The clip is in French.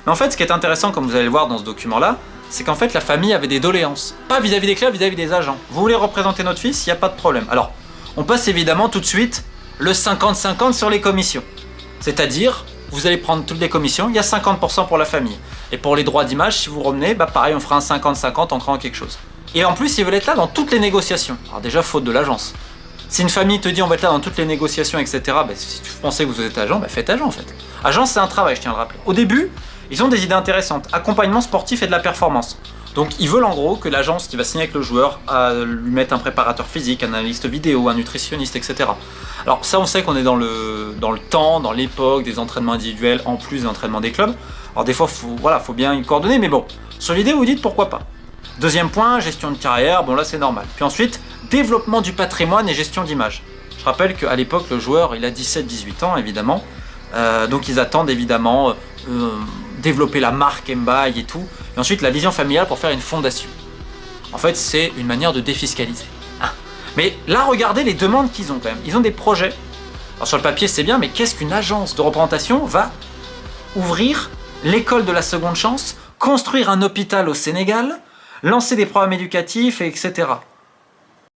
Mais en fait, ce qui est intéressant, comme vous allez le voir dans ce document-là, c'est qu'en fait, la famille avait des doléances. Pas vis-à-vis des clubs, vis-à-vis des agents. Vous voulez représenter notre fils, il n'y a pas de problème. Alors, on passe évidemment tout de suite le 50-50 sur les commissions. C'est-à-dire, vous allez prendre toutes les commissions, il y a 50% pour la famille. Et pour les droits d'image, si vous revenez, bah pareil, on fera un 50-50 en créant quelque chose. Et en plus, ils veulent être là dans toutes les négociations. Alors déjà, faute de l'agence. Si une famille te dit on va être là dans toutes les négociations, etc., bah, si tu pensais que vous êtes agent, bah faites agent en fait. Agent, c'est un travail, je tiens à le rappeler. Au début, ils ont des idées intéressantes. Accompagnement sportif et de la performance. Donc ils veulent en gros que l'agence qui va signer avec le joueur lui mette un préparateur physique, un analyste vidéo, un nutritionniste, etc. Alors ça, on sait qu'on est dans le temps, dans l'époque des entraînements individuels en plus des entraînements des clubs. Alors des fois, faut bien y coordonner, mais bon, sur l'idée, vous dites pourquoi pas. Deuxième point, gestion de carrière, bon là c'est normal. Puis ensuite, développement du patrimoine et gestion d'image. Je rappelle qu'à l'époque, le joueur, il a 17-18 ans évidemment, donc ils attendent évidemment développer la marque Mbaye et tout. Et ensuite, la vision familiale pour faire une fondation. En fait, c'est une manière de défiscaliser. Hein. Mais là, regardez les demandes qu'ils ont quand même. Ils ont des projets. Alors sur le papier, c'est bien, mais qu'est-ce qu'une agence de représentation va ouvrir l'école de la seconde chance, construire un hôpital au Sénégal, lancer des programmes éducatifs, etc.